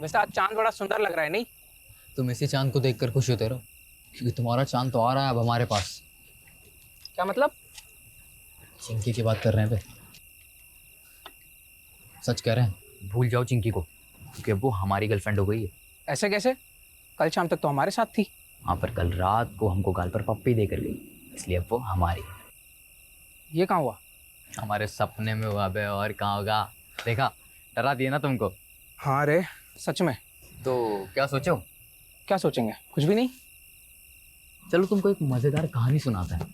वैसे आज चांद बड़ा सुंदर लग रहा है नहीं? तुम इसी चांद को देखकर खुश होते रहो, क्योंकि तुम्हारा चांद तो आ रहा है अब हमारे पास। क्या मतलब? चिंकी की बात कर रहे हैं बे। सच कह रहे हैं, भूल जाओ चिंकी को, क्योंकि अब वो हमारी गर्लफ्रेंड हो गई है। ऐसे कैसे? कल शाम तक तो हमारे साथ थी। हाँ, पर कल रात को हमको गाल पर पप्पी देकर गई, इसलिए अब वो हमारी है। ये कहाँ हुआ? हमारे सपने में हुआ बे, और कहाँ होगा। देखा, डरा दिया ना तुमको। हाँ रे, सच में। तो क्या सोचो? क्या सोचेंगे? कुछ भी नहीं। चलो तुमको एक मजेदार कहानी सुनाता है।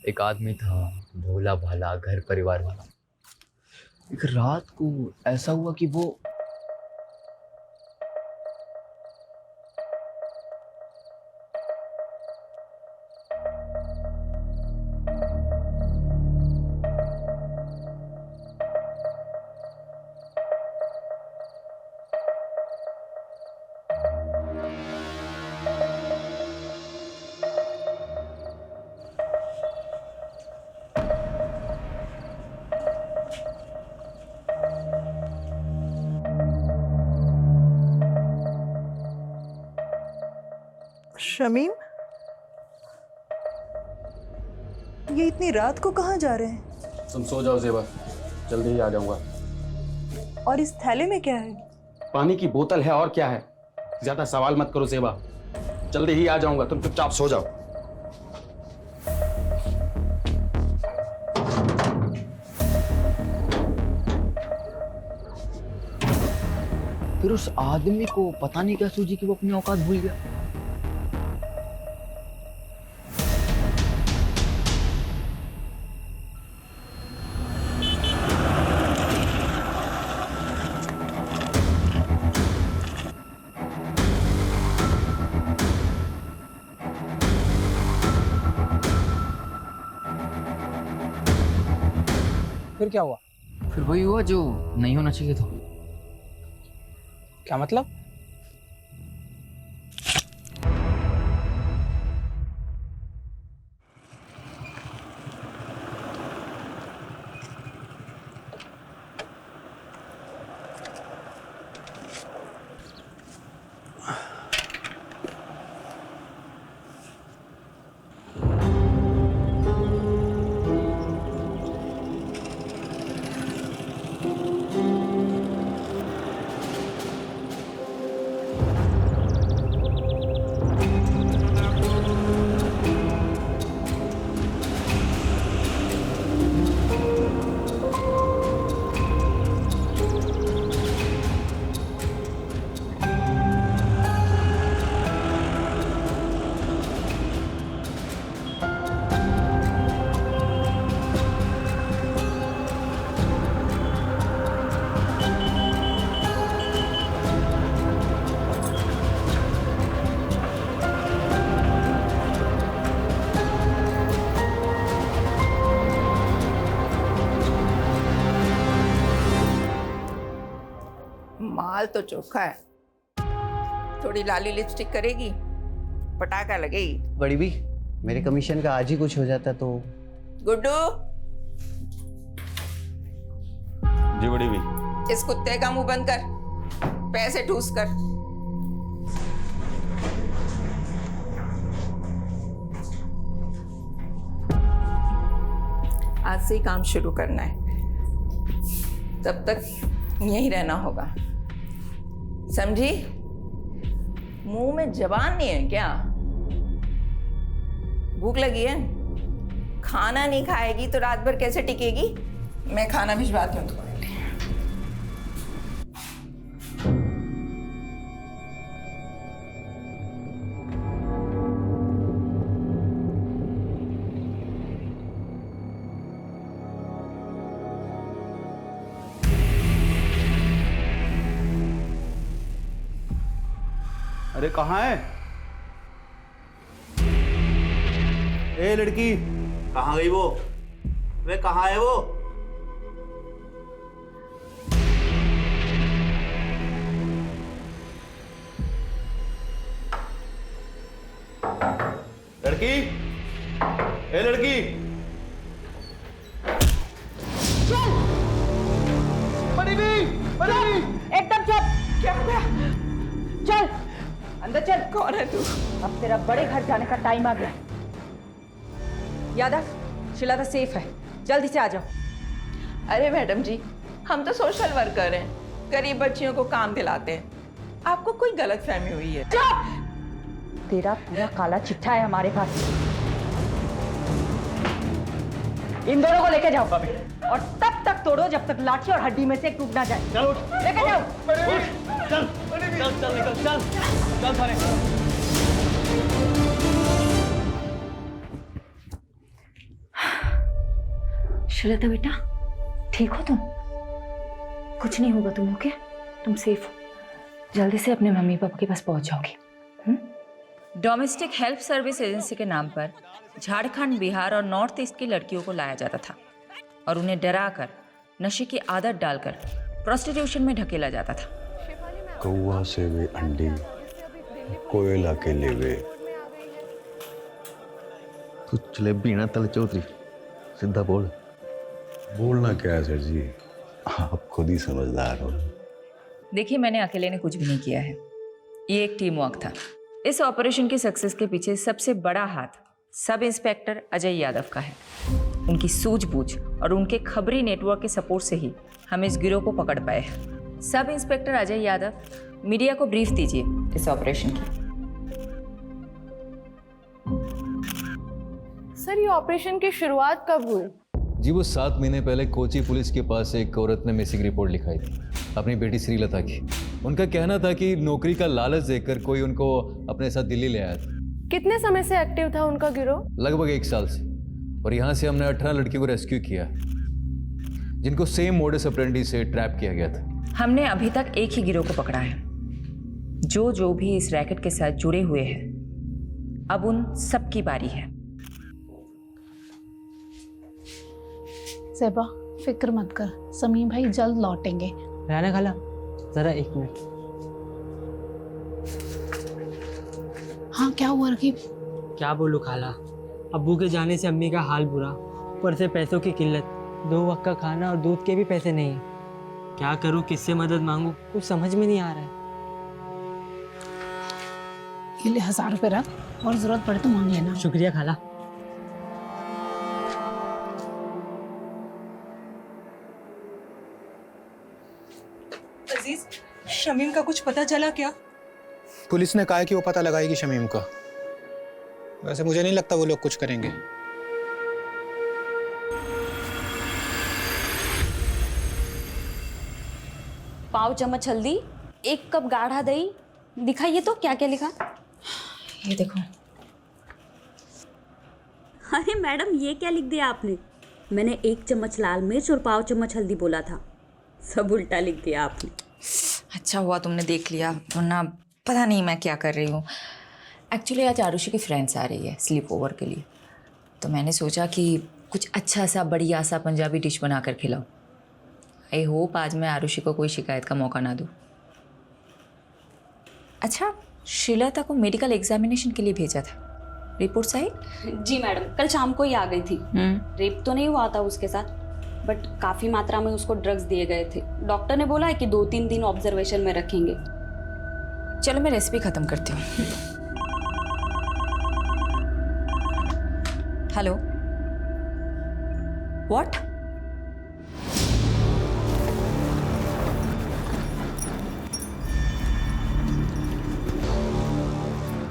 एक आदमी था, भोला भाला, घर परिवार वाला। एक रात को ऐसा हुआ कि वो शमीम, ये इतनी रात को कहाँ जा रहे हैं? तुम सो जाओ ज़ेबा, जल्दी ही आ जाऊंगा। और इस थैले में क्या है? पानी की बोतल है, और क्या है। ज्यादा सवाल मत करो ज़ेबा, जल्दी ही आ जाऊंगा, तुम चुपचाप सो जाओ। फिर उस आदमी को पता नहीं क्या सूझी कि वो अपनी औकात भूल गया। फिर क्या हुआ? फिर वही हुआ जो नहीं होना चाहिए था। क्या मतलब? माल तो चोखा है। थोड़ी लाली लिपस्टिक करेगी, पटाखा लगेगी। बड़ी भी, मेरे कमीशन का आज ही कुछ हो जाता तो। गुड्डू, जी बड़ी भी। इस कुत्ते का मुंह बंद कर, पैसे ठूस कर। आज से ही काम शुरू करना है, तब तक यहीं रहना होगा, समझी? मुंह में जबान नहीं है क्या? भूख लगी है? खाना नहीं खाएगी तो रात भर कैसे टिकेगी? मैं खाना भिजवाती हूँ तुम्हारे लिए। अरे कहाँ है? ए लड़की, कहाँ गई वो? वे कहाँ है वो? लड़की, ए लड़की। एकदम चुप। क्या अंदर चल। कौन है तू? अब तेरा बड़े घर जाने का टाइम आ गया। यादव, शीला तो सेफ है, जल्दी से आ जाओ। अरे मैडम जी, हम तो सोशल वर्कर हैं, गरीब बच्चियों को काम दिलाते हैं। आपको कोई गलतफहमी हुई है। तेरा पूरा काला चिट्ठा है हमारे पास। इन दोनों को लेके जाओ और तब तक तोड़ो जब तक लाठी और हड्डी में से एक टूट ना जाए। चलो लेके जाओ। चल चल निकल चल चल थाने। श्वेता बेटा, ठीक हो तुम? कुछ नहीं होगा तुम, ओके? तुम सेफ हो। जल्दी से अपने मम्मी पापा के पास पहुंच जाओगी। डोमेस्टिक हेल्प सर्विस एजेंसी के नाम पर झारखंड, बिहार और नॉर्थ ईस्ट की लड़कियों को लाया जाता था और उन्हें डराकर, नशे की आदत डालकर प्रोस्टिट्यूशन में ढकेला जाता था। कौआ से वे अंडे, कोयला के लेवे। तू जलेबी ना तल चौधरी, सीधा बोल। बोलना क्या है सर जी, आप खुद ही समझदार हो। देखिए, मैंने अकेले ने कुछ भी नहीं किया है, ये एक टीम वर्क था। इस ऑपरेशन की सक्सेस के पीछे सबसे बड़ा हाथ सब इंस्पेक्टर अजय यादव का है। उनकी सूझबूझ और उनके खबरी नेटवर्क के सपोर्ट से ही हम इस गिरोह को पकड़ पाए हैं। Sub inspector Ajay Yadav, media को ब्रीफ दीजिए इस ऑपरेशन की। सर, ये ऑपरेशन की शुरुआत कब हुई? जी, वो 7 महीने पहले कोची पुलिस के पास एक औरत ने मिसिंग रिपोर्ट लिखाई थी, अपनी बेटी श्रीलता की। उनका कहना था कि नौकरी का लालच देकर कोई उनको अपने साथ दिल्ली ले आया था। कितने समय से एक्टिव था उनका गिरोह? लगभग 1 साल से। और यहाँ से हमने 18 लड़कियों को रेस्क्यू किया, जिनको सेम मोडस ऑपरेंडी से ट्रैप किया गया था। हमने अभी तक एक ही गिरोह को पकड़ा है। जो भी इस रैकेट के साथ जुड़े हुए हैं, अब उन सबकी बारी है। ज़ेबा, फिक्र मत कर, समीम भाई जल्द लौटेंगे। राना खाला, जरा 1 मिनट। हाँ, क्या हुआ रकीब? क्या बोलूं खाला, अब्बू के जाने से अम्मी का हाल बुरा, ऊपर से पैसों की किल्लत, 2 वक्त का खाना और दूध के भी पैसे नहीं। क्या करूं, किससे मदद मांगूं, कुछ समझ में नहीं आ रहा है। ये ले 1000 रुपये रख, और जरूरत पड़े तो मांग लेना। शुक्रिया खाला। अजीज, शमीम का कुछ पता चला क्या? पुलिस ने कहा है कि वो पता लगाएगी शमीम का। वैसे मुझे नहीं लगता वो लोग कुछ करेंगे। पाव चम्मच हल्दी, 1 कप गाढ़ा दही। दिखाइए तो क्या क्या लिखा। ये देखो। अरे मैडम, ये क्या लिख दिया आपने? मैंने 1 चम्मच लाल मिर्च और पाव चम्मच हल्दी बोला था, सब उल्टा लिख दिया आपने। अच्छा हुआ तुमने देख लिया, वरना पता नहीं मैं क्या कर रही हूँ। एक्चुअली आज आरुषि की फ्रेंड्स आ रही है स्लीप ओवर के लिए, तो मैंने सोचा कि कुछ अच्छा सा बढ़िया सा पंजाबी डिश बना कर खिलाऊं। आई होप आज मैं आरुषि को कोई शिकायत का मौका ना दूँ। अच्छा, श्रीलता को मेडिकल एग्जामिनेशन के लिए भेजा था, रिपोर्ट्स आई? जी मैडम, कल शाम को ही आ गई थी। रेप तो नहीं हुआ था उसके साथ, बट काफ़ी मात्रा में उसको ड्रग्स दिए गए थे। डॉक्टर ने बोला है कि 2-3 दिन ऑब्जर्वेशन में रखेंगे। चलो मैं रेसिपी ख़त्म करती हूँ। Hello, what?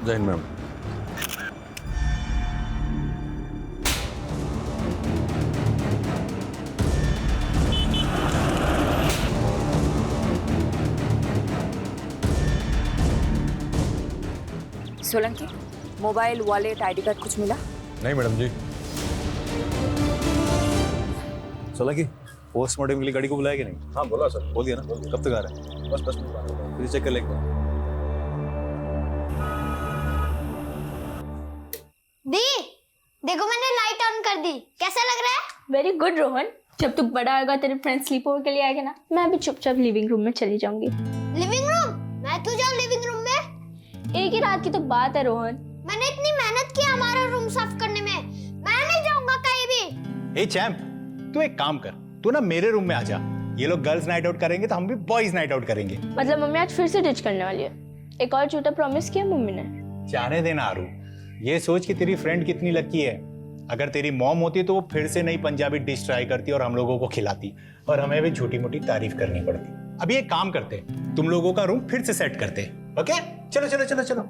Jai Hind ma'am. Solanki, mobile, wallet, ID card कुछ मिला? नहीं मैडम जी। सोलंकी, पोस्टमार्टम के लिए गाड़ी को बुलाया कि नहीं? हाँ बोला सर। बोल दिया ना? कब तक आ रहा है? बस 10 मिनट। फिर चेक कर लेंगे। दी, देखो मैंने लाइट ऑन कर दी, कैसा लग रहा है? वेरी गुड रोहन, जब तू बड़ा होगा तेरे फ्रेंड स्लीप ओवर के लिए आएगा ना, मैं भी चुपचाप लिविंग रूम में चली जाऊंगी। Living room? मैं तो जाऊँ लिविंग रूम में? एक ही रात की तो बात है रोहन। मैंने इतनी मेहनत की हमारा रूम साफ करने में, मैं नहीं जाऊंगा कहीं भी। ए चैंप, तू एक काम कर, तू ना मेरे रूम में आ जा। ये लोग गर्ल्स नाइट आउट करेंगे तो हम भी बॉयज नाइट आउट करेंगे। मतलब मम्मी आज फिर से डिच करने वाली है? एक और झूठा प्रॉमिस किया मम्मी ने। जाने देना आरू, ये सोच कि तेरी फ्रेंड कितनी लकी है। अगर तेरी मॉम होती तो वो फिर से नई पंजाबी डिश ट्राई करती और हम लोगों को खिलाती और हमें भी छोटी मोटी तारीफ करनी पड़ती। अभी एक काम करते, तुम लोगों का रूम फिर से सेट करते। ओके, चलो चलो चलो चलो।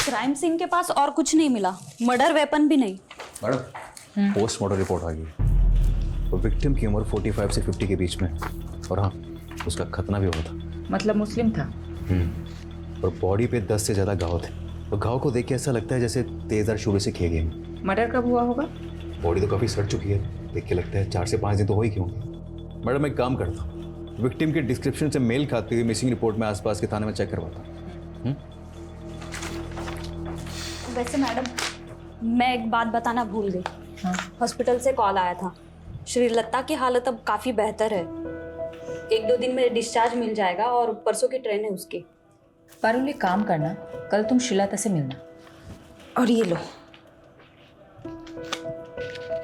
क्राइम सीन के पास और कुछ नहीं मिला, मर्डर वेपन भी नहीं। मैडम, पोस्टमार्टम रिपोर्ट आ गई। तो विक्टिम की उम्र 45 से 50 के बीच में, और हाँ, उसका खतना भी हुआ था। मतलब मुस्लिम था। और बॉडी पे 10 से ज्यादा घाव थे। तो घाव को देख के ऐसा लगता है जैसे तेजदार शूले से किए गए। मर्डर कब हुआ होगा? बॉडी तो काफी सड़ चुकी है, देख के लगता है 4 से 5 दिन तो हो ही क्यों। मैडम, एक काम करता हूँ, विक्टिम के डिस्क्रिप्शन से मेल खाती हुई मिसिंग रिपोर्ट में आसपास के थाने में चेक करवाता हूँ। वैसे मैडम, मैं एक बात बताना भूल गई। हॉस्पिटल से कॉल आया था। श्रीलता की हालत अब काफ़ी बेहतर है। 1-2 दिन में डिस्चार्ज मिल जाएगा और परसों की ट्रेन है उसकी। पारुल, एक काम करना, कल तुम श्रीलता से मिलना। और ये लो,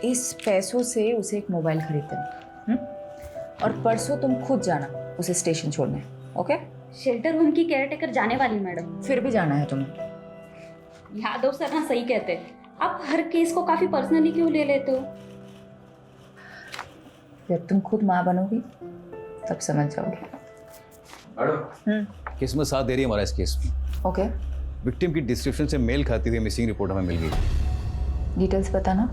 इस पैसों से उसे एक मोबाइल खरीद देना। और परसों तुम खुद जाना उसे स्टेशन छोड़ने। ओके? शेल्टर होम की केयरटेकर जाने वाली मैडम। फिर भी जाना है तुम्हें। यादव सर ना सही कहते हैं, आप हर केस को काफी पर्सनली क्यों ले लेते हो? जब तुम खुद माँ बनोगी तब समझ जाओगे। मैडम, किस्मत साथ दे रही है हमारा इस केस में। ओके, विक्टिम की डिस्क्रिप्शन से मेल खाती हुई मिसिंग रिपोर्ट हमें मिल गई। डिटेल्स बताना।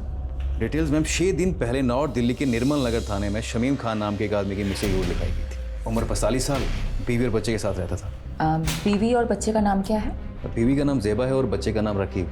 डिटेल्स मैम, 6 दिन पहले नॉर्थ दिल्ली के निर्मल नगर थाने में शमीम खान नाम के एक आदमी की मिसिंग रिपोर्ट लिखाई गई थी। उम्र 45 साल, बीवी और बच्चे के साथ रहता था। बीवी और बच्चे का नाम क्या है? बीवी का नाम ज़ेबा है और बच्चे का नाम रकीब।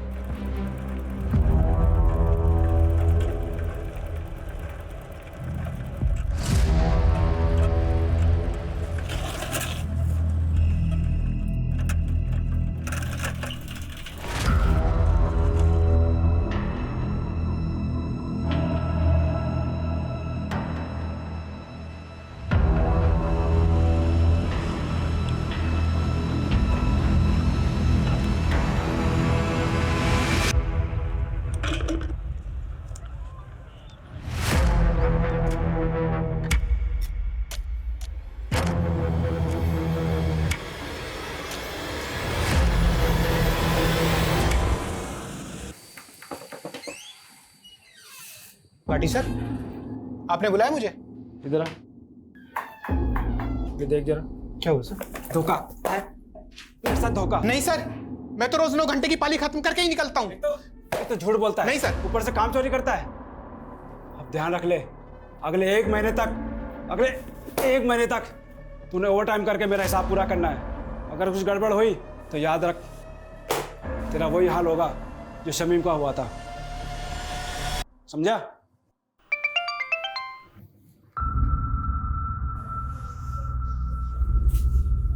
पार्टी सर, आपने बुलाया मुझे? इधर आ, ये देख जरा। क्या हुआ सर? धोखा है मेरे साथ, धोखा। नहीं सर, मैं तो रोज 9 घंटे की पाली खत्म करके ही निकलता हूँ। तो झूठ बोलता है। नहीं सर। ऊपर से काम चोरी करता है। अब ध्यान रख ले, अगले 1 महीने तक तूने ओवर टाइम करके मेरा हिसाब पूरा करना है। अगर कुछ गड़बड़ हुई तो याद रख, तेरा वही हाल होगा जो शमीम का हुआ था। समझा?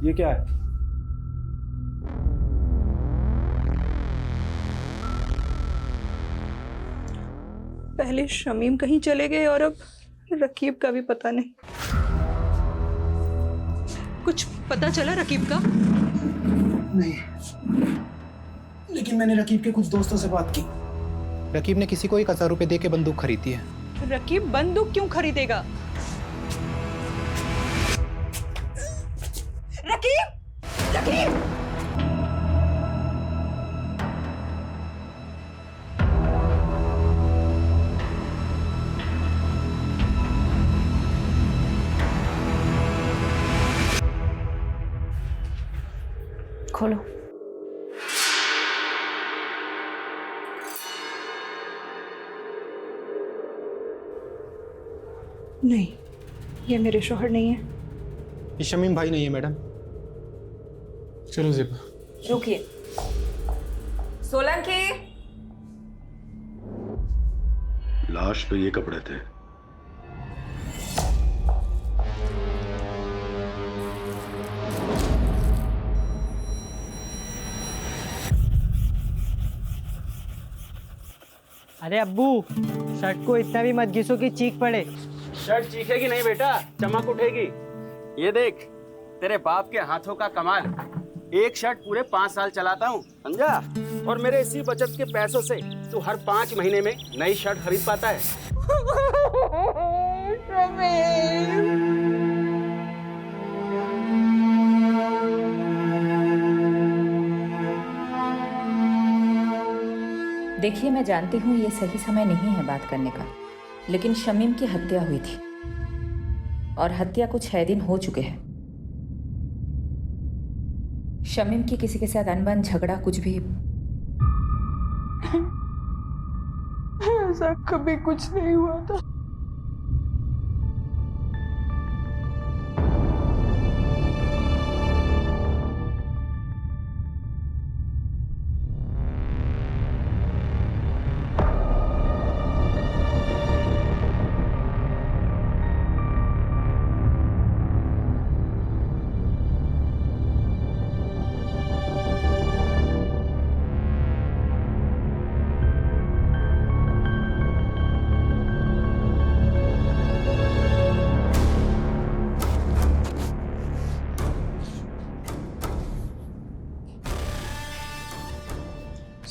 ये क्या है? पहले शमीम कहीं चले गए और अब रकीब का भी पता नहीं। कुछ पता चला रकीब का? नहीं, लेकिन मैंने रकीब के कुछ दोस्तों से बात की। रकीब ने किसी को 1000 रुपए दे के बंदूक खरीदी है। रकीब बंदूक क्यों खरीदेगा? रकीब! रकीब! खोलो। नहीं, ये मेरे शौहर नहीं है। ये शमीम भाई नहीं है मैडम। चलो ज़ेबा। रुकिए। सोलंकी। लाश पे ये कपड़े थे। अरे अब्बू, शर्ट को इतना भी मत घिसो कि चीख पड़े। शर्ट चीखेगी नहीं बेटा, चमक उठेगी। ये देख, तेरे बाप के हाथों का कमाल। एक शर्ट पूरे 5 साल चलाता हूँ, समझा? और मेरे इसी बचत के पैसों से तू हर 5 महीने में नई शर्ट खरीद पाता है। देखिए, मैं जानती हूँ ये सही समय नहीं है बात करने का, लेकिन शमीम की हत्या हुई थी और हत्या को 6 दिन हो चुके हैं। शमीम की किसी के साथ अनबन, झगड़ा, कुछ भी? ऐसा कभी कुछ नहीं हुआ था।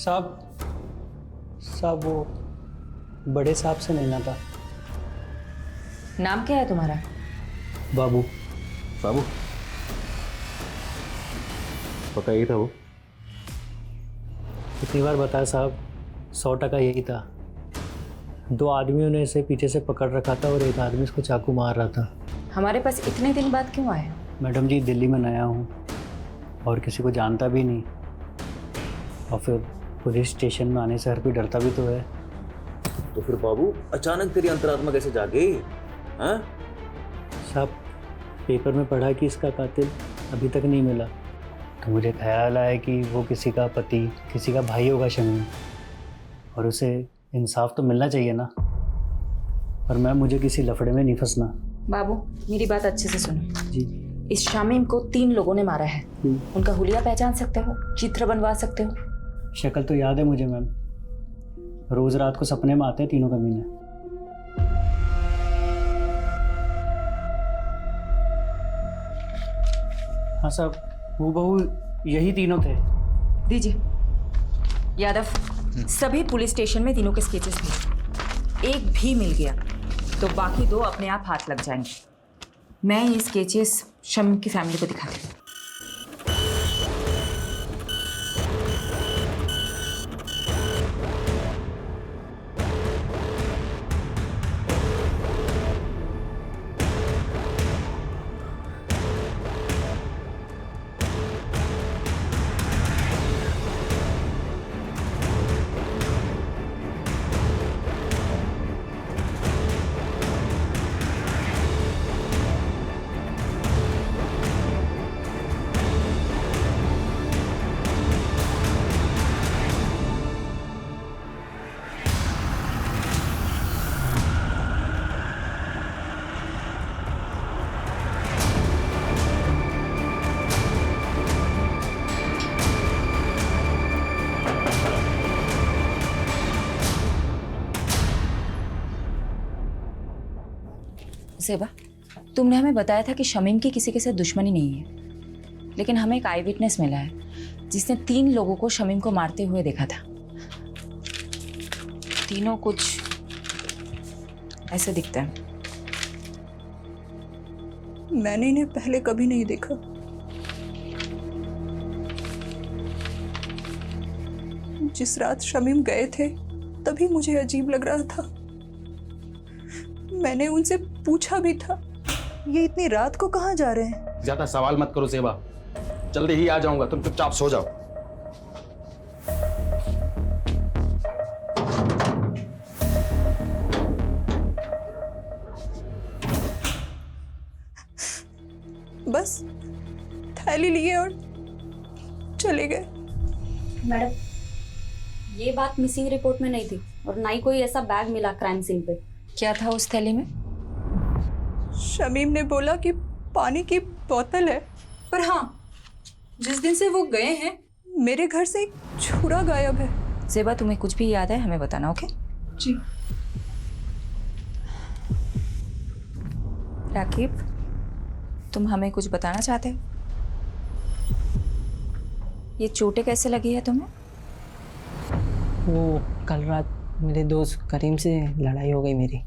साहब वो बड़े साहब से मिलना था। नाम क्या है तुम्हारा? बाबू। बाबू पता ही था वो। कितनी बार बताया साहब, 100% यही था। 2 आदमियों ने इसे पीछे से पकड़ रखा था और एक आदमी इसको चाकू मार रहा था। हमारे पास इतने दिन बाद क्यों आए? मैडम जी, दिल्ली में नया हूँ और किसी को जानता भी नहीं, और फिर पुलिस स्टेशन में आने से हर कोई डरता भी तो है। तो फिर बाबू अचानक तेरी अंतरात्मा कैसे जागे? हाँ साहब, पेपर में पढ़ा कि इसका कातिल अभी तक नहीं मिला, तो मुझे ख्याल आया कि वो किसी का पति, किसी का भाई होगा शमीम, और उसे इंसाफ तो मिलना चाहिए ना। और मैम, मुझे किसी लफड़े में नहीं फंसना। बाबू, मेरी बात अच्छे से सुनो जी। इस शामीम को 3 लोगों ने मारा है। उनका हुलिया पहचान सकते हो? चित्र बनवा सकते हो? शक्ल तो याद है मुझे मैम, रोज रात को सपने में आते हैं तीनों कमीने। हाँ साहब, वो बहू यही तीनों थे। दीजिए यादव, सभी पुलिस स्टेशन में तीनों के स्केचेस भेज। एक भी मिल गया तो बाकी 2 अपने आप हाथ लग जाएंगे। मैं ये स्केचेस शमीम की फैमिली को दिखाती हूँ। सेबा, तुमने हमें बताया था कि शमीम की किसी के साथ दुश्मनी नहीं है, लेकिन हमें एक आई विटनेस मिला है जिसने 3 लोगों को शमीम को मारते हुए देखा था। तीनों कुछ ऐसे दिखते हैं। मैंने इन्हें पहले कभी नहीं देखा। जिस रात शमीम गए थे तभी मुझे अजीब लग रहा था। मैंने उनसे पूछा भी था, ये इतनी रात को कहाँ जा रहे हैं? ज्यादा सवाल मत करो सेबा, जल्दी ही आ जाऊंगा, तुम चुपचाप सो जाओ। बस थैली लिए और चले गए। मैडम, ये बात मिसिंग रिपोर्ट में नहीं थी और ना ही कोई ऐसा बैग मिला क्राइम सीन पे। क्या था उस थैली में? शमीम ने बोला कि पानी की बोतल है, पर हाँ, जिस दिन से वो गए हैं मेरे घर से एक छुरा गायब है। सेबा, तुम्हें कुछ भी याद है हमें बताना, ओके? जी। राकीब, तुम हमें कुछ बताना चाहते हो? ये चोटें कैसे लगी है तुम्हें? वो कल रात मेरे दोस्त करीम से लड़ाई हो गई मेरी।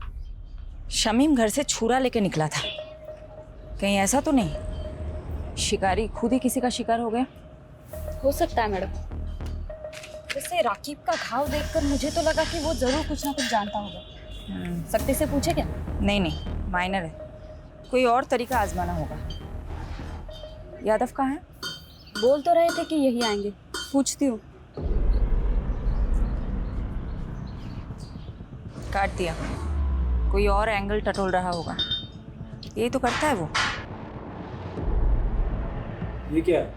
शमीम घर से छुरा लेके निकला था, कहीं ऐसा तो नहीं शिकारी खुद ही किसी का शिकार हो गया? हो सकता है मैडम। वैसे से राकीब का घाव देखकर मुझे तो लगा कि वो जरूर कुछ ना कुछ जानता होगा। सकते से पूछे क्या? नहीं नहीं, माइनर है, कोई और तरीका आजमाना होगा। यादव कहाँ है? बोल तो रहे थे कि यही आएंगे, पूछती हूँ। काट दिया, कोई और एंगल टटोल रहा होगा। यही तो करता है वो। ये क्या है?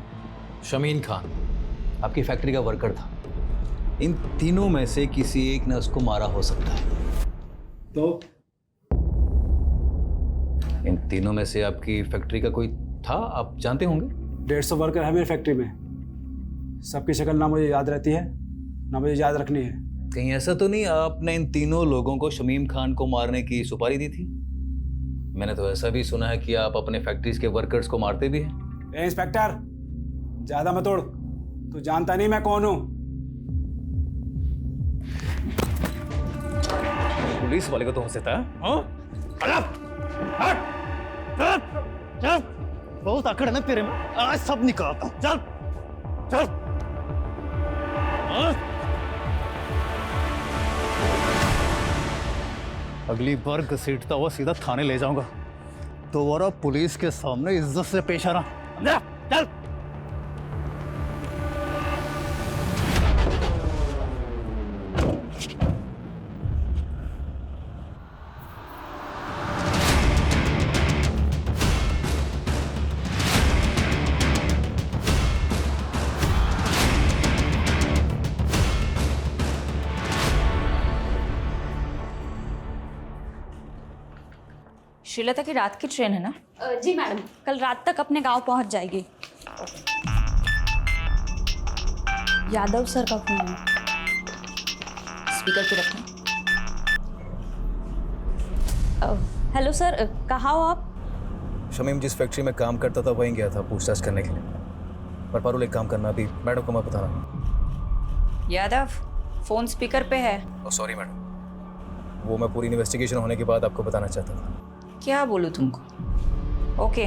शमीन खान आपकी फैक्ट्री का वर्कर था। इन तीनों में से किसी एक ने उसको मारा हो सकता है। तो इन तीनों में से आपकी फैक्ट्री का कोई था, आप जानते होंगे? 150 वर्कर है मेरी फैक्ट्री में। सबकी शक्ल ना मुझे याद रहती है ना मुझे याद रखनी है। कहीं ऐसा तो नहीं आपने इन तीनों लोगों को शमीम खान को मारने की सुपारी दी थी? मैंने तो ऐसा भी सुना है कि आप अपने फैक्ट्रीज के वर्कर्स को मारते भी हैं। इंस्पेक्टर ज्यादा मत तोड़, तू जानता नहीं मैं कौन हूँ। पुलिस वाले को तो हो सकता है। बहुत आकड़ है ना तेरे में, आज सब निकालता हूं। चल चल। अगली बार घसीटता हुआ सीधा थाने ले जाऊंगा। दोबारा पुलिस के सामने इज्जत से पेश आना। चल। श्रीलता की रात की ट्रेन है ना? जी मैडम, कल रात तक अपने गांव पहुंच जाएगी। यादव सर का फोन है। स्पीकर पे रखना। हेलो सर, कहाँ हो आप? शमीम जिस फैक्ट्री में काम करता था वहीं गया था पूछताछ करने के लिए। पर पारुल एक काम करना, अभी मैडम को मैं बताना। यादव फोन स्पीकर पे है। सॉरी मैडम, वो मैं पूरी इन्वेस्टिगेशन होने के बाद आपको बताना चाहता था। क्या बोलूं तुमको? ओके।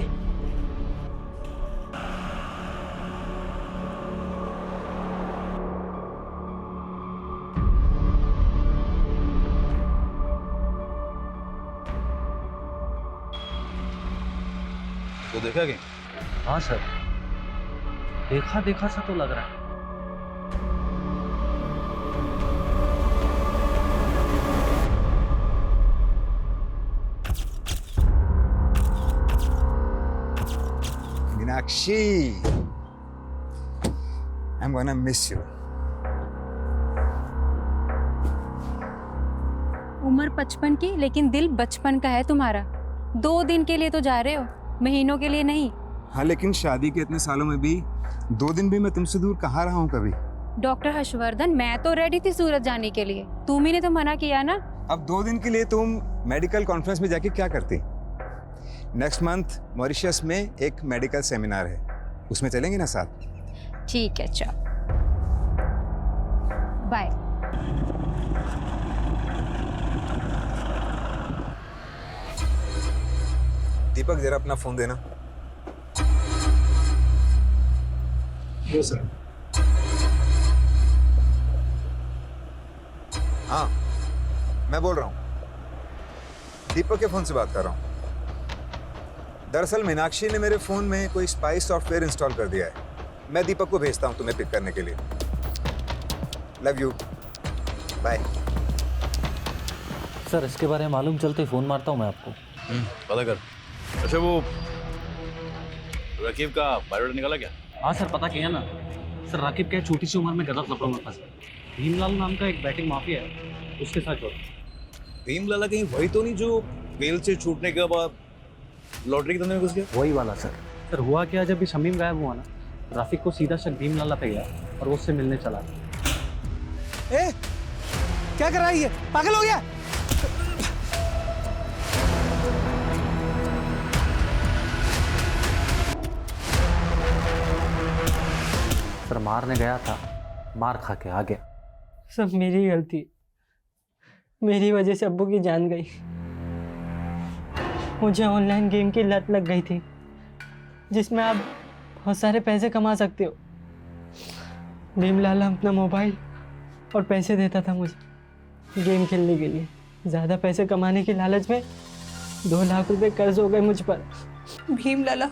तो देखा क्या? हाँ सर, देखा देखा सा तो लग रहा है। Meenakshi, I'm gonna miss you. उम्र 55 की लेकिन दिल बचपन का है तुम्हारा। 2 दिन के लिए तो जा रहे हो, महीनों के लिए नहीं। हाँ, लेकिन शादी के इतने सालों में भी 2 दिन भी मैं तुमसे दूर कहाँ रहा हूँ कभी। डॉक्टर हर्षवर्धन, मैं तो रेडी थी सूरत जाने के लिए, तुम ही ने तो मना किया ना। अब 2 दिन के लिए तुम मेडिकल कॉन्फ्रेंस में जाके क्या करती? नेक्स्ट मंथ मॉरिशस में एक मेडिकल सेमिनार है, उसमें चलेंगे ना साथ? ठीक है, चल बाय। दीपक जरा अपना फोन देना। यो सर। हाँ, मैं बोल रहा हूँ, दीपक के फोन से बात कर रहा हूँ। दरअसल मीनाक्षी ने मेरे फोन में कोई स्पाई सॉफ्टवेयर इंस्टॉल कर दिया है। मैं दीपक को भेजता हूँ तुम्हें पिक करने के लिए। Love you, bye. सर इसके बारे में मालूम चलते फ़ोन मारता हूँ मैं आपको। पता कर। अच्छा वो रकीब का बायोडाटा निकाला क्या? हाँ सर, पता किया ना सर। राकीब क्या छोटी सी उम्र में गलत लफड़ों में फंसा। भीमलाल नाम का एक बैटिंग माफिया है, उसके साथ जोड़ा। भीमलाल कहीं वही तो नहीं जो बेल से छूटने के बाद लॉटरी के धंधे में घुस गया? वही वाला सर। सर हुआ क्या, जब भी शमीम गायब हुआ ना, राफिक को सीधा शक भीमलाल पे गया और वो उससे मिलने चला। ए, क्या कर रहा है ये? पागल हो गया? सर मारने गया था, मार खा के आ गया। सब मेरी गलती, मेरी वजह से अब्बू की जान गई। मुझे ऑनलाइन गेम की लत लग गई थी जिसमें आप बहुत सारे पैसे कमा सकते हो। भीमलाल अपना मोबाइल और पैसे देता था मुझे गेम खेलने के लिए। ज़्यादा पैसे कमाने की लालच में 2 लाख रुपए कर्ज हो गए मुझ पर। भीम लाला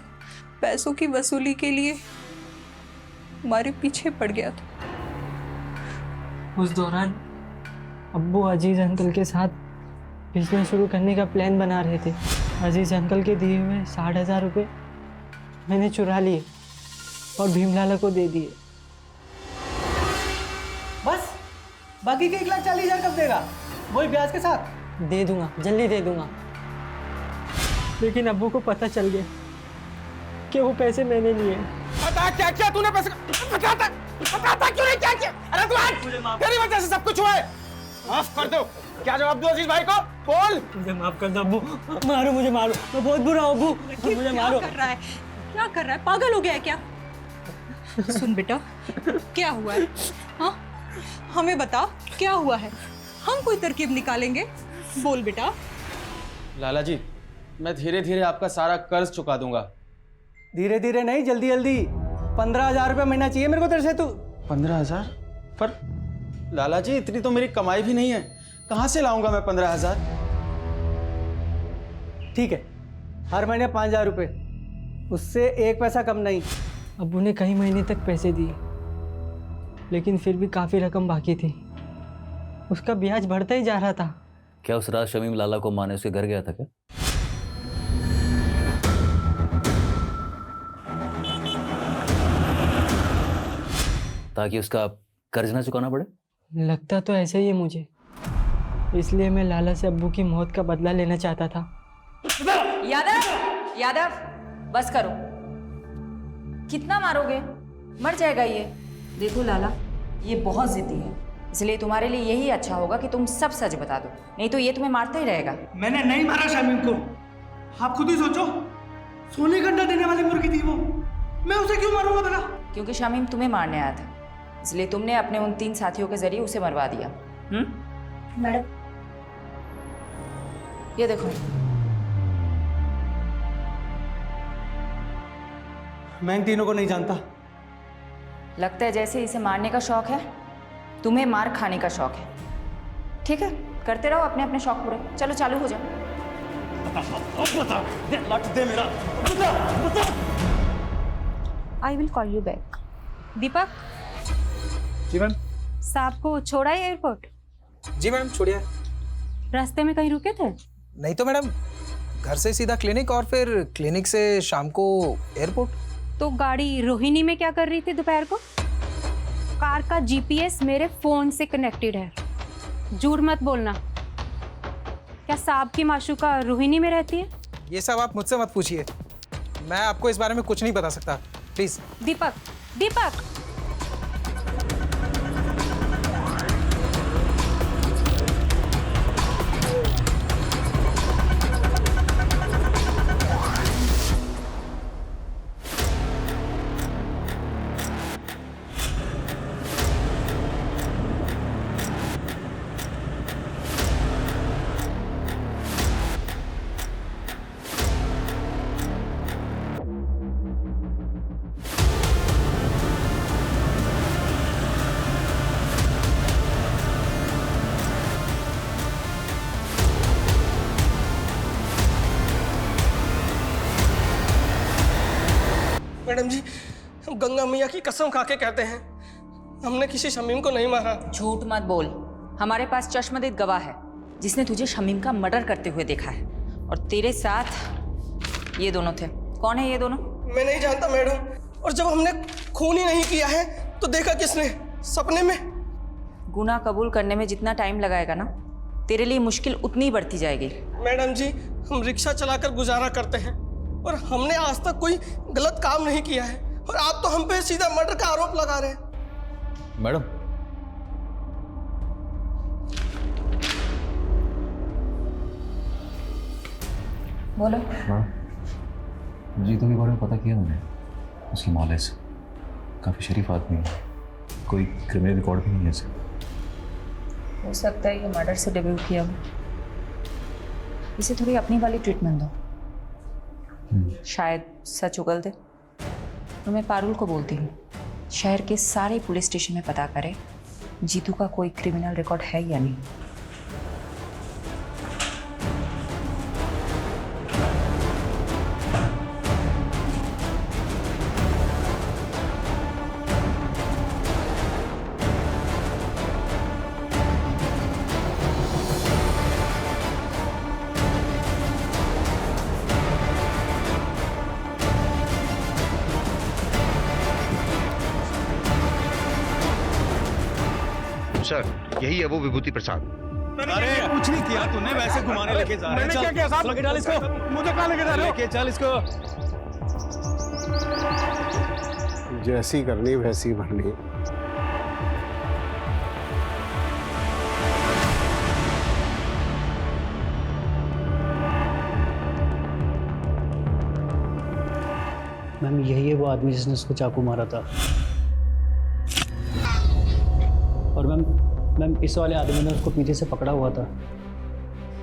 पैसों की वसूली के लिए हमारे पीछे पड़ गया था। उस दौरान अब्बू अजीज अंकल के साथ बिजनेस शुरू करने का प्लान बना रहे थे। अजीज अंकल के दिए हुए 60,000 रुपये मैंने चुरा लिए और भीमलाला को दे दिए। बस बाकी के 1,40,000 कब देगा? वही ब्याज के साथ? दे दूंगा, जल्दी दे दूंगा। लेकिन अब्बू को पता चल गया कि वो पैसे मैंने लिए। बता क्या क्या तूने पैसे बताता क्यों नहीं क्या किया? अरे तू आज तेरी वजह से सब कुछ हुआ है। माफ कर दो। क्या जवाब दूं अजीज भाई को? बोल। मुझे माफ कर दो अब्बू, मारो मुझे, मारो, मैं बहुत बुरा हूं अब्बू, मुझे मारो। क्या कर रहा है? क्या कर रहा है? पागल हो गया है क्या? सुन बेटा, क्या हुआ है? हाँ, हमें बता क्या हुआ है? हम कोई तरकीब निकालेंगे। बोल बेटा। लाला जी, मैं धीरे धीरे आपका सारा कर्ज चुका दूंगा। धीरे धीरे नहीं, जल्दी जल्दी। 15,000 रुपये महीना चाहिए मेरे को तेरे से। तू 15,000? पर लाला जी इतनी तो मेरी कमाई भी नहीं है, कहाँ से लाऊंगा मैं 15,000? ठीक है, हर महीने 5,000 रुपये, उससे 1 पैसा कम नहीं। अब्बू ने कई महीने तक पैसे दिए, लेकिन फिर भी काफ़ी रकम बाकी थी। उसका ब्याज बढ़ता ही जा रहा था। क्या उस रात शमीम लाला को माने उसके घर गया था क्या? ताकि उसका कर्ज ना चुकाना पड़े? लगता तो ऐसे ही है मुझे, इसलिए मैं लाला से अब्बू की मौत का बदला लेना चाहता था। यादव, यादव, बस करो। कितना मारोगे? मर जाएगा ये। देखो लाला, ये बहुत जिद्दी है, इसलिए तुम्हारे लिए यही अच्छा होगा कि तुम सब सच बता दो, नहीं तो ये तुम्हें मारता ही रहेगा। मैंने नहीं मारा शमीम को, आप खुद ही सोचो। सोने का अंडा देने वाली मुर्गी थी वो, मैं उसे क्यों मारूंगा भला? क्योंकि शमीम तुम्हें मारने आया था, इसलिए तुमने अपने उन 3 साथियों के जरिए उसे मरवा दिया। मैडम, ये देखो। मैं इन तीनों को नहीं जानता। लगता है जैसे इसे मारने का शौक है, तुम्हें मार खाने का शौक है। ठीक है, करते रहो अपने अपने शौक पूरे। चलो चालू हो जाओ। I will call you back. Deepak. जी मैम। साहब को छोड़ा है एयरपोर्ट? जी मैम, छोड़िए। रास्ते में कहीं रुके थे? नहीं तो मैडम, घर से सीधा क्लिनिक और फिर क्लिनिक से शाम को एयरपोर्ट। तो गाड़ी रोहिणी में क्या कर रही थी दोपहर को? कार का जीपीएस मेरे फोन से कनेक्टेड है, झूठ मत बोलना। क्या साहब की माशूका रोहिणी में रहती है? ये सब आप मुझसे मत पूछिए, मैं आपको इस बारे में कुछ नहीं बता सकता, प्लीज। Deepak, Deepak. मैडम जी, हम गंगा मैया की कसम खा के कहते हैं, हमने किसी शमीम को नहीं मारा। झूठ मत बोल, हमारे पास चश्मदीद गवाह है जिसने तुझे शमीम का मर्डर करते हुए देखा है, और तेरे साथ ये दोनों थे। कौन है ये दोनों? मैं नहीं जानता मैडम, और जब हमने खून ही नहीं किया है तो देखा किसने? सपने में। गुनाह कबूल करने में जितना टाइम लगाएगा ना, तेरे लिए मुश्किल उतनी बढ़ती जाएगी। मैडम जी, हम रिक्शा चलाकर गुजारा करते हैं और हमने आज तक कोई गलत काम नहीं किया है, और आप तो हम पे सीधा मर्डर का आरोप लगा रहे हैं। मैडम, बोलो। हाँ, जीतू के बारे में पता किया मैंने, उसकी मौले से। काफ़ी शरीफ आदमी है, कोई क्रिमिनल रिकॉर्ड भी नहीं है इसे। हो सकता है ये मर्डर से डेब्यू किया हो, इसे थोड़ी अपनी वाली ट्रीटमेंट दो, शायद सच उगल दे। तो मैं पारुल को बोलती हूँ शहर के सारे पुलिस स्टेशन में पता करे जीतू का कोई क्रिमिनल रिकॉर्ड है या नहीं। सर, यही है वो विभूति प्रसाद। अरे कुछ नहीं किया तूने, वैसे घुमाने लेके जा रहे हैं। मैंने क्या किया साहब? लेके डाल इसको। मुझे कहाँ लेके जा रहे हो? लेके चल इसको। जैसी करनी वैसी भरनी। मैम यही है वो आदमी जिसने उसको चाकू मारा था। और मैम इस वाले आदमी ने उसको पीछे से पकड़ा हुआ था।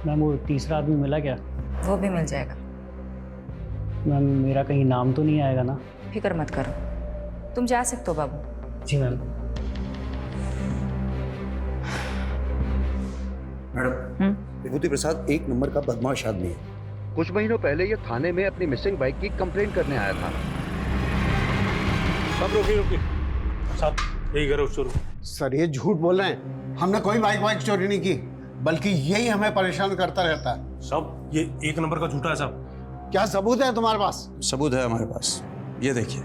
मैम वो तीसरा आदमी मिला क्या? वो भी मिल जाएगा। मैम मेरा कहीं नाम तो नहीं आएगा ना? फिक्र मत करो, तुम जा सकते हो बाबू। जी मैम। मैडम, विभूति प्रसाद एक नंबर का बदमाश आदमी है। कुछ महीनों पहले ये थाने में अपनी मिसिंग बाइक की कंप्लेंट करने आया था। सब रुकिए साहब, यही करो शुरू। सर ये झूठ बोल रहे हैं, हमने कोई बाइक चोरी नहीं की, बल्कि यही हमें परेशान करता रहता है। साहब ये एक नंबर का झूठा है साहब। क्या सबूत है तुम्हारे पास? सबूत है हमारे पास, ये देखिए।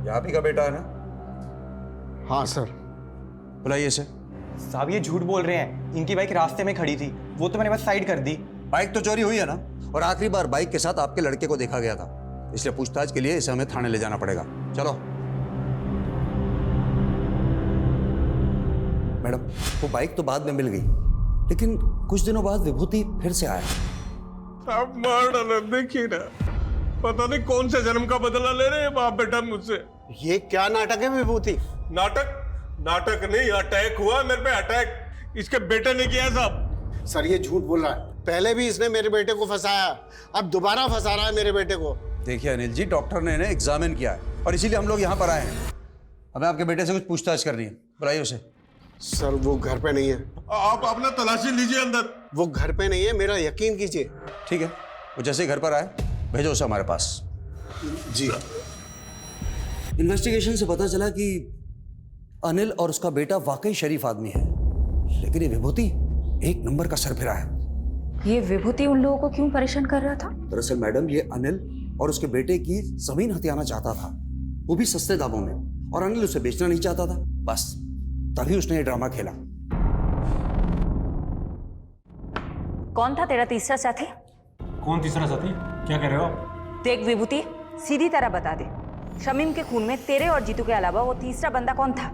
ये आप ही का बेटा है ना? हाँ सर। बुलाइए इसे। साहब ये झूठ बोल रहे हैं, इनकी बाइक रास्ते में खड़ी थी, वो तो मैंने बस साइड कर दी। बाइक तो चोरी हुई है ना, और आखिरी बार बाइक के साथ आपके लड़के को देखा गया था, इसलिए पूछताछ के लिए इसे हमें थाने ले जाना पड़ेगा। चलो। मैडम वो बाइक तो बाद में मिल गई, लेकिन कुछ दिनों बाद विभूति फिर से आया। आप मार डालो, देखिए ना, पता नहीं कौन से जन्म का बदला ले रहे हैं बाप बेटा मुझसे। ये क्या नाटक है विभूति? नाटक नहीं, अटैक हुआ मेरे पे, अटैक इसके बेटे ने किया साहब। सर ये झूठ बोल रहा है, पहले भी इसने मेरे बेटे को फंसाया, अब दोबारा फंसा रहा है मेरे बेटे को। देखिए अनिल जी, डॉक्टर ने इन्हें एग्जामिन किया है और इसीलिए हम लोग यहाँ पर आए हैं। हमें आपके बेटे से कुछ पूछताछ करनी है, बुलाइए उसे। सर वो घर पे नहीं है। आप अपना तलाशी लीजिए अंदर। वो घर पे नहीं है, मेरा यकीन कीजिए। ठीक है, वो जैसे ही घर पर आए भेजो उसे हमारे पास। जी। इन्वेस्टिगेशन से पता चला कि अनिल और उसका बेटा वाकई शरीफ आदमी है, लेकिन ये विभूति एक नंबर का सरफिरा है। ये विभूति उन लोगों को क्यों परेशान कर रहा था? दरअसल मैडम ये अनिल और उसके बेटे की जमीन हथियाना चाहता था, वो भी सस्ते दामों में, और अनिल उसे बेचना नहीं चाहता था। बस तभी उसने ये ड्रामा खेला। कौन था तेरा तीसरा साथी? कौन तीसरा साथी? क्या कह रहे हो आप? देख विभूति, सीधी तरह बता दे, शमीम के खून में तेरे और जीतू के अलावा वो तीसरा बंदा कौन था?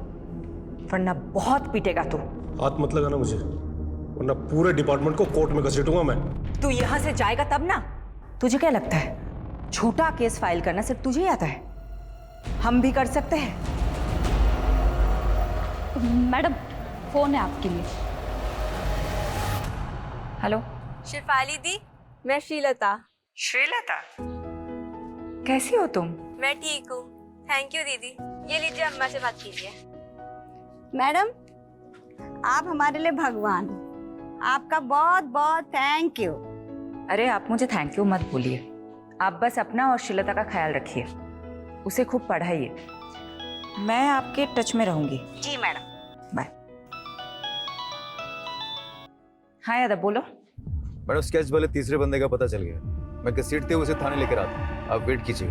वरना बहुत पीटेगा तू। हाथ मत लगाना मुझे, वरना पूरे डिपार्टमेंट को कोर्ट में घसीटूंगा मैं। तू यहाँ से जाएगा तब ना। तुझे क्या लगता है छोटा केस फाइल करना सिर्फ तुझे ही आता है? हम भी कर सकते हैं। मैडम फोन है आपके लिए। हेलो शिफाली दी, मैं श्रीलता। श्रीलता, कैसी हो तुम? मैं ठीक हूँ, थैंक यू दीदी। ये लीजिए, अम्मा से बात कीजिए। मैडम आप हमारे लिए भगवान, आपका बहुत बहुत थैंक यू। अरे आप मुझे थैंक यू मत बोलिए, आप बस अपना और श्रीलता का ख्याल रखिए, उसे खूब पढ़ाइए। मैं आपके टच में रहूंगी। जी मैडम। बाय। हाँ यादव बोलो। मैडम स्केच वाले तीसरे बंदे का पता चल गया, मैं घसीटते हुए उसे थाने लेकर आता हूँ, आप वेट कीजिए।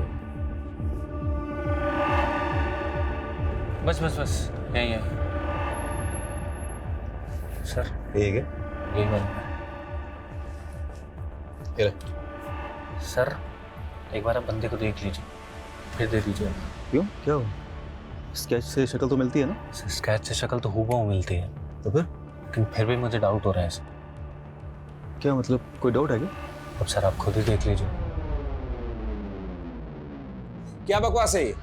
बस यही है सर। ठीक है, यही बन सर, एक बार आप बंदे को देख लीजिए, फिर दे दीजिए। क्यों, क्या हुआ? स्केच से शक्ल तो मिलती है ना? स्केच से शक्ल तो हूबहू मिलती है, तो फिर? लेकिन फिर भी मुझे डाउट हो रहा है सर। क्या मतलब, कोई डाउट है क्या? अब सर आप खुद ही देख लीजिए। क्या बकवास है ये?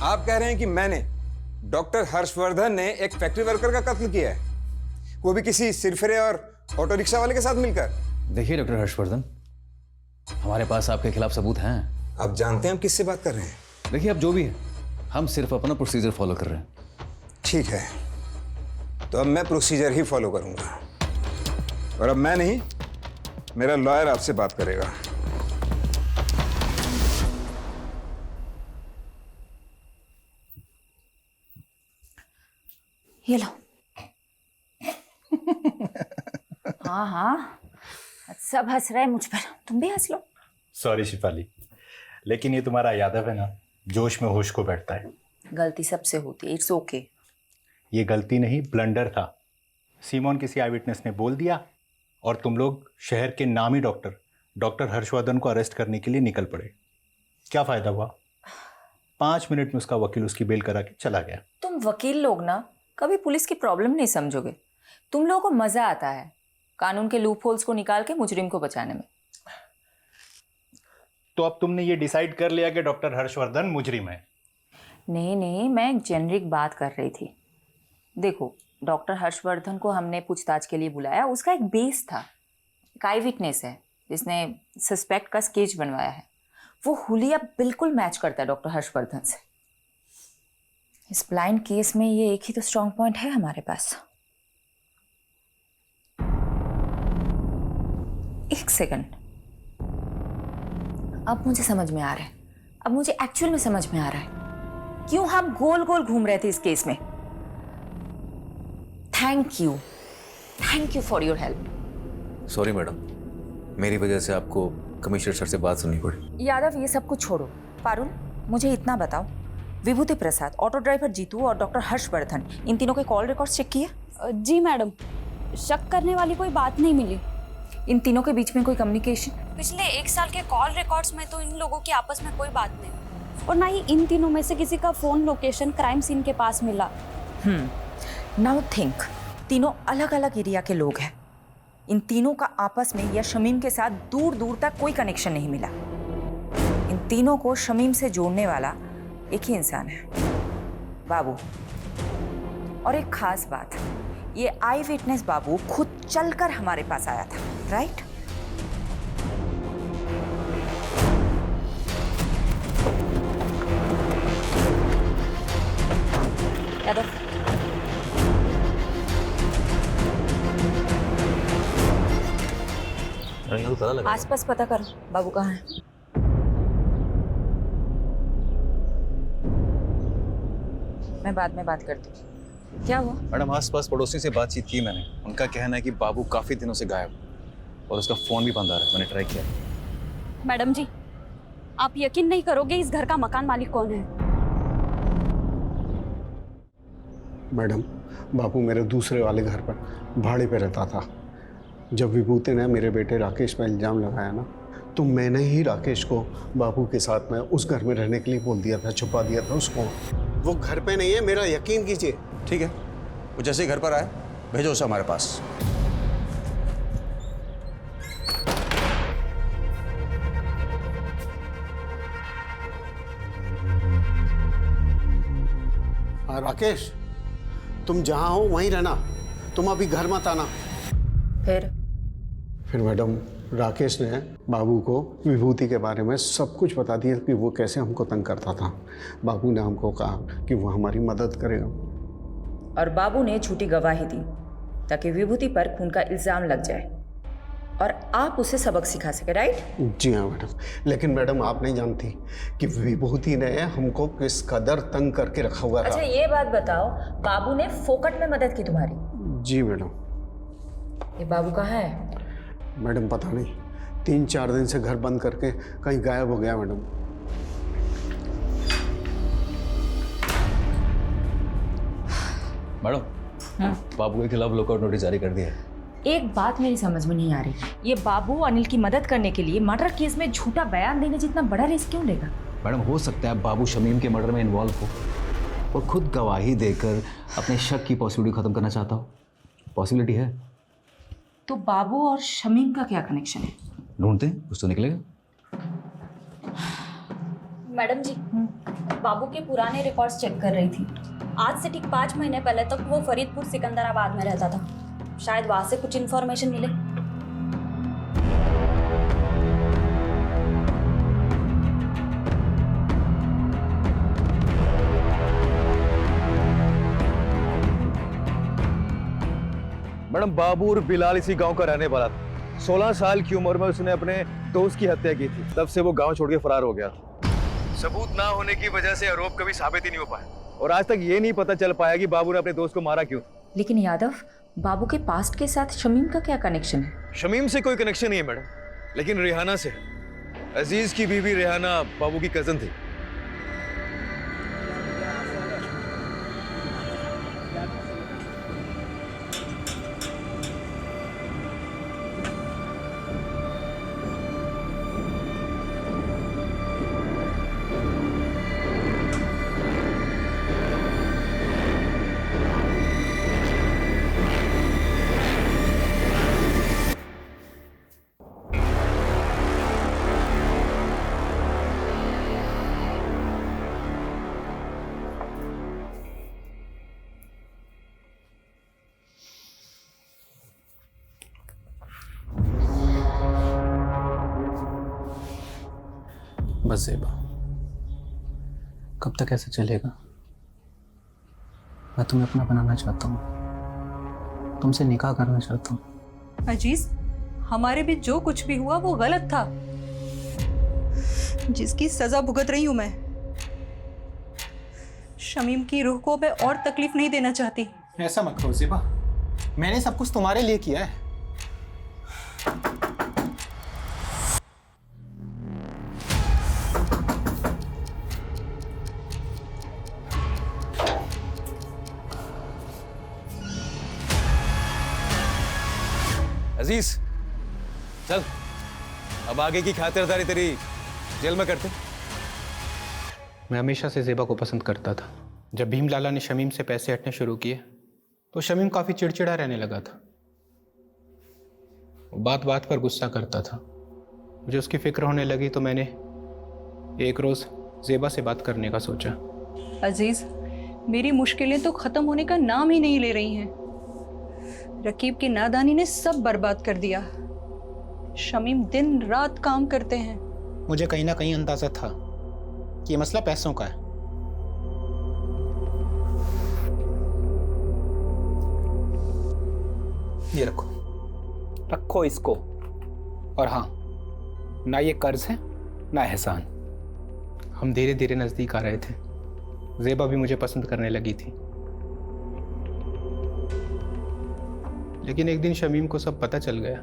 आप कह रहे हैं कि मैंने, डॉक्टर हर्षवर्धन ने एक फैक्ट्री वर्कर का कत्ल किया है, वो भी किसी सिरफिरे और ऑटो रिक्शा वाले के साथ मिलकर? देखिए डॉक्टर हर्षवर्धन, हमारे पास आपके खिलाफ सबूत हैं। आप जानते हैं हम किससे बात कर रहे हैं? देखिए आप जो भी है, हम सिर्फ अपना प्रोसीजर फॉलो कर रहे हैं। ठीक है, तो अब मैं प्रोसीजर ही फॉलो करूंगा, और अब मैं नहीं, मेरा लॉयर आपसे बात करेगा। ये लो। हाँ हाँ, सब हंस रहे हैं मुझ पर, तुम भी हंस लो। सॉरी शिफाली, लेकिन ये तुम्हारा यादव है ना, जोश में होश को बैठता है। गलती सबसे होती है, इट्स ओके। ये गलती नहीं, ब्लंडर था। सीमोन किसी आई विटनेस ने बोल दिया और तुम लोग शहर के नामी डॉक्टर हर्षवर्धन को अरेस्ट करने के लिए निकल पड़े। क्या फायदा हुआ? 5 मिनट में उसका वकील उसकी बेल करा के चला गया। तुम वकील लोग ना कभी पुलिस की प्रॉब्लम नहीं समझोगे। तुम लोगों को मजा आता है कानून के लूप होल्स को निकाल के मुजरिम को बचाने में। तो अब तुमने ये डिसाइड कर लिया कि डॉक्टर हर्षवर्धन मुजरिम है? नहीं, मैं एक जेनरिक बात कर रही थी। देखो, डॉक्टर हर्षवर्धन को हमने पूछताछ के लिए बुलाया, उसका एक बेस था, एक आई विटनेस है जिसने सस्पेक्ट का स्केच बनवाया है। वो हुलिया बिल्कुल मैच करता है डॉक्टर हर्षवर्धन से। इस ब्लाइंड केस में ये एक ही तो स्ट्रॉन्ग पॉइंट है हमारे पास। एक सेकंड, अब मुझे समझ में आ रहा है, अब मुझे एक्चुअल में समझ में आ रहा है क्यों हम गोल गोल घूम रहे थे इस केस में। Thank you for your help. Sorry madam, मेरी वजह से आपको कमिश्नर सर से बात सुननी पड़ी। यादव, ये सब कुछ छोड़ो। पारुल, मुझे इतना बताओ, विभूति प्रसाद, ऑटो ड्राइवर जीतू और डॉक्टर हर्षवर्धन, इन तीनों के कॉल रिकॉर्ड्स चेक किए? जी मैडम, शक करने वाली कोई बात नहीं मिली। इन तीनों के बीच में कोई कम्युनिकेशन? पिछले 1 साल के कॉल रिकॉर्ड्स में तो इन लोगों की आपस में कोई बात नहीं, और ना ही इन तीनों में से किसी का फोन लोकेशन क्राइम सीन के पास मिला। नाउ थिंक, तीनों अलग अलग एरिया के लोग हैं। इन तीनों का आपस में या शमीम के साथ दूर दूर तक कोई कनेक्शन नहीं मिला। इन तीनों को शमीम से जोड़ने वाला एक ही इंसान है, बाबू। और एक खास बात, ये आई विटनेस बाबू खुद चलकर हमारे पास आया था, राइट? यादव, आसपास पता करो बाबू कहाँ है। मैं बाद में बात करती हूँ। क्या हुआ? मैडम, आसपास पड़ोसी से बातचीत की मैंने। उनका कहना है कि बाबू काफी दिनों से गायब और उसका फोन भी बंद आ रहा है। मैंने ट्राई किया। मैडम जी, आप यकीन नहीं करोगे इस घर का मकान मालिक कौन है। मैडम, बाबू मेरे दूसरे वाले घर पर भाड़े पे रहता था। जब विभूति ने मेरे बेटे राकेश पर इल्ज़ाम लगाया ना, तो मैंने ही राकेश को बाबू के साथ में उस घर में रहने के लिए बोल दिया था, छुपा दिया था उसको। वो घर पे नहीं है, मेरा यकीन कीजिए। ठीक है, वो जैसे ही घर पर आए भेजो उसे हमारे पास। हाँ राकेश, तुम जहाँ हो वहीं रहना, तुम अभी घर मत आना। फिर मैडम, राकेश ने बाबू को विभूति के बारे में सब कुछ बता दिया कि वो कैसे हमको तंग करता था। बाबू ने हमको कहा कि वो हमारी मदद करेगा। और बाबू ने झूठी गवाही दी ताकि विभूति पर खून का इल्जाम लग जाए और आप उसे सबक सिखा सके, राइट? जी हाँ मैडम, लेकिन मैडम आप नहीं जानती कि विभूति ने हमको किस कदर तंग करके रखा हुआ था। अच्छा, ये बात बताओ, बाबू ने फोकट में मदद की तुम्हारी? जी मैडम। ये बाबू कहाँ है? मैडम पता नहीं, 3-4 दिन से घर बंद करके कहीं गायब हो गया मैडम। मैडम, बाबू के खिलाफ लुकआउट नोटिस जारी कर दिया है। एक बात मेरी समझ में नहीं आ रही, ये बाबू अनिल की मदद करने के लिए मर्डर केस में झूठा बयान देने जितना बड़ा रिस्क क्यों लेगा? मैडम, हो सकता है बाबू शमीम के मर्डर में इन्वॉल्व हो और खुद गवाही देकर अपने शक की पॉसिबिलिटी खत्म करना चाहता हो। पॉसिबिलिटी है। तो बाबू और शमीम का क्या कनेक्शन है? ढूंढते हैं, कुछ तो निकलेगा। मैडम जी, बाबू के पुराने रिकॉर्ड्स चेक कर रही थी। आज से ठीक 5 महीने पहले तक वो फरीदपुर सिकंदराबाद में रहता था। शायद वहां से कुछ इन्फॉर्मेशन मिले। मैडम बाबू और बिलाल इसी गांव का रहने वाला था। 16 साल की उम्र में उसने अपने दोस्त की हत्या की थी। तब से वो गांव छोड़ के फरार हो गया। सबूत ना होने की वजह से आरोप कभी साबित ही नहीं हो पाया और आज तक ये नहीं पता चल पाया कि बाबू ने अपने दोस्त को मारा क्यों। लेकिन यादव, बाबू के पास्ट के साथ शमीम का क्या कनेक्शन है? शमीम से कोई कनेक्शन नहीं है मैडम, लेकिन रेहाना से। अजीज की बीवी रेहाना बाबू की कजन थी। बस ज़ेबा, कब तक ऐसे चलेगा? मैं तुम्हें अपना बनाना चाहता हूँ, तुमसे निकाह करना चाहता हूँ। अजीज, हमारे बीच जो कुछ भी हुआ वो गलत था, जिसकी सजा भुगत रही हूं मैं। शमीम की रूह को मैं और तकलीफ नहीं देना चाहती। ऐसा मत करो ज़ेबा, मैंने सब कुछ तुम्हारे लिए किया है। अजीज चल, अब आगे की खातिरदारी तेरी जेल में करते। मैं हमेशा से ज़ेबा को पसंद करता था। जब भीम लाला ने शमीम से पैसे हटने शुरू किए तो शमीम काफ़ी चिड़चिड़ा रहने लगा था। वो बात बात पर गुस्सा करता था। मुझे उसकी फिक्र होने लगी तो मैंने एक रोज़ ज़ेबा से बात करने का सोचा। अजीज, मेरी मुश्किलें तो ख़त्म होने का नाम ही नहीं ले रही हैं। रकीब की नादानी ने सब बर्बाद कर दिया। शमीम दिन रात काम करते हैं। मुझे कहीं ना कहीं अंदाजा था कि ये मसला पैसों का है। ये रखो, रखो इसको। और हाँ, ना ये कर्ज है ना एहसान। हम धीरे धीरे नजदीक आ रहे थे। ज़ेबा भी मुझे पसंद करने लगी थी। लेकिन एक दिन शमीम को सब पता चल गया।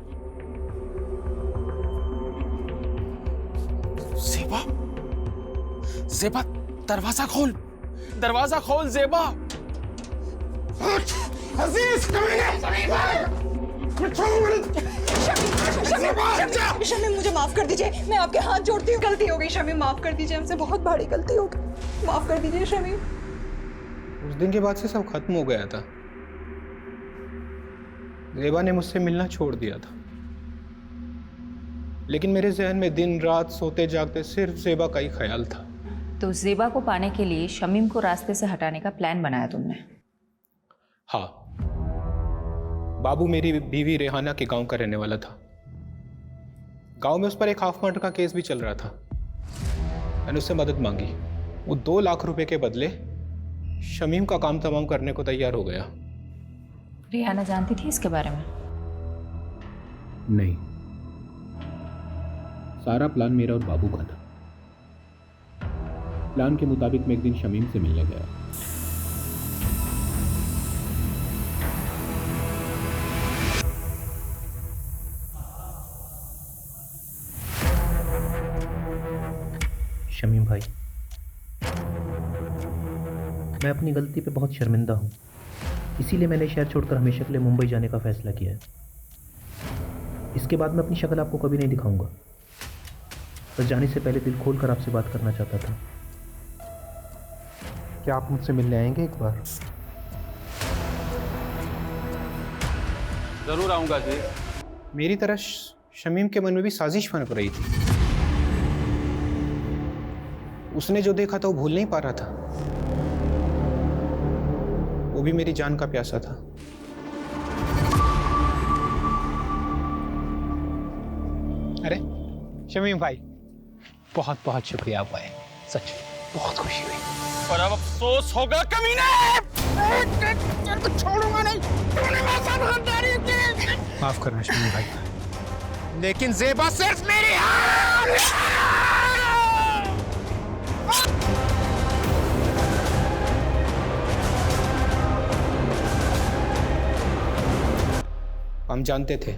ज़ेबा, ज़ेबा, दरवाजा खोल, दरवाजा खोल ज़ेबा। अजीज, शमीम, मुझे माफ कर दीजिए, मैं आपके हाथ जोड़ती हूँ। गलती हो गई शमीम, माफ कर दीजिए, हमसे बहुत बड़ी गलती हो गई, माफ कर दीजिए शमीम। उस दिन के बाद से सब खत्म हो गया था। ज़ेबा ने मुझसे मिलना छोड़ दिया था, लेकिन मेरे जहन में दिन रात सोते जागते सिर्फ ज़ेबा का ही ख्याल था। तो ज़ेबा को पाने के लिए शमीम को रास्ते से हटाने का प्लान बनाया तुमने? हाँ, बाबू मेरी बीवी रेहाना के गांव का रहने वाला था। गांव में उस पर एक हाफ मर्डर का केस भी चल रहा था। मैंने उससे मदद मांगी। वो 2 लाख रुपए के बदले शमीम का काम तमाम करने को तैयार हो गया। रेहाना जानती थी इसके बारे में? नहीं, सारा प्लान मेरा और बाबू का था। प्लान के मुताबिक मैं एक दिन शमीम से मिलने गया। शमीम भाई, मैं अपनी गलती पे बहुत शर्मिंदा हूँ, इसीलिए मैंने शहर छोड़कर हमेशा के लिए मुंबई जाने का फैसला किया है। इसके बाद मैं अपनी शक्ल आपको कभी नहीं दिखाऊंगा, बस जाने से पहले दिल खोल कर आपसे बात करना चाहता था। क्या आप मुझसे मिलने आएंगे एक बार? जरूर आऊंगा जी। मेरी तरह शमीम के मन में भी साजिश पनप रही थी। उसने जो देखा था वो भूल नहीं पा रहा था। वो भी मेरी जान का प्यासा था। अरे शमीम भाई, बहुत बहुत शुक्रिया आप आए, सच बहुत खुशी हुई। और अब अफसोस होगा कमीने, छोड़ूंगा नहीं। तूने मेरे साथ गद्दारी की। माफ करना शमीम भाई, लेकिन जेबा सिर्फ मेरी हम जानते थे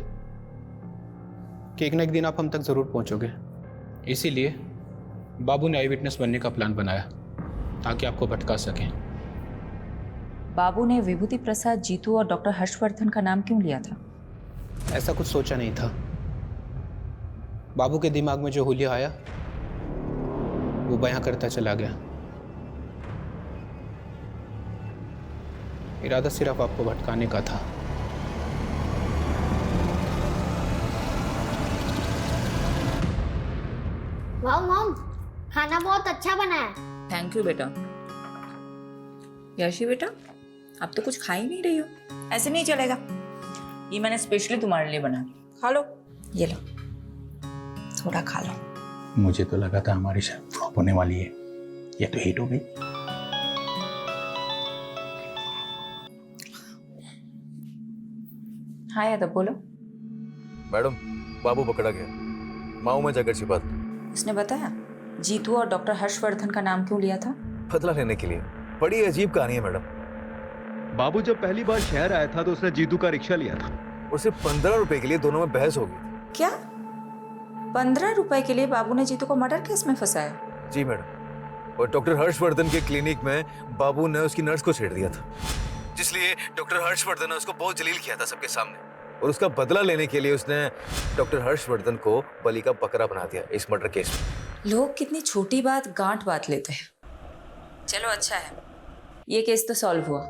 कि एक न एक दिन आप हम तक जरूर पहुंचोगे, इसीलिए बाबू ने आई विटनेस बनने का प्लान बनाया ताकि आपको भटका सकें। बाबू ने विभूति प्रसाद, जीतू और डॉक्टर हर्षवर्धन का नाम क्यों लिया था? ऐसा कुछ सोचा नहीं था। बाबू के दिमाग में जो हुलिया आया वो बयां करता चला गया। इरादा सिर्फ आपको भटकाने का था। वाह मॉम, खाना बहुत अच्छा बना है। थैंक यू बेटा। यशी बेटा, अब तो कुछ खा ही नहीं रही हो, ऐसे नहीं चलेगा। ये मैंने स्पेशली तुम्हारे लिए बना, खा लो। ये लो, थोड़ा खा लो। मुझे तो लगा था हमारी शायद फ्लॉप होने वाली है, ये तो हिट हो गई। हाँ यादव, बोलो। मैडम, बाबू पकड़ा गया, माऊ में जाकर छिपा था। उसने बताया जीतू और डॉक्टर हर्षवर्धन का नाम क्यों लिया था? बदला लेने के लिए। बड़ी अजीब कहानी है मैडम। बाबू जब पहली बार शहर आया था तो उसने जीतू का रिक्शा लिया था और सिर्फ 15 रुपए के लिए दोनों में बहस हो गई। क्या 15 रुपए के लिए बाबू ने जीतू को मर्डर केस में फंसाया? जी मैडम, और डॉक्टर हर्षवर्धन के क्लिनिक में बाबू ने उसकी नर्स को छेड़ दिया था, जिसलिए डॉक्टर हर्षवर्धन ने उसको बहुत जलील किया था सबके सामने, और उसका बदला लेने के लिए उसने डॉक्टर हर्षवर्धन को बलि का बकरा बना दिया इस मर्डर केस में। लोग कितनी छोटी बात गांठ बात लेते हैं। चलो अच्छा है, ये केस तो सॉल्व हुआ।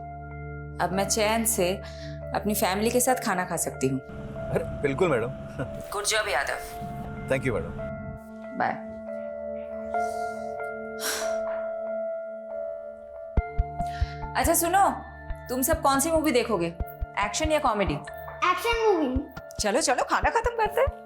अब मैं चैन से अपनी फैमिली के साथ खाना खा सकती हूँ। अरे बिल्कुल madam. Good job Yadav. Thank you madam. Bye. अच्छा सुनो, तुम सब कौन सी मूवी देखोगे, एक्शन या कॉमेडी? Action movie. चलो चलो, खाना खत्म करते हैं।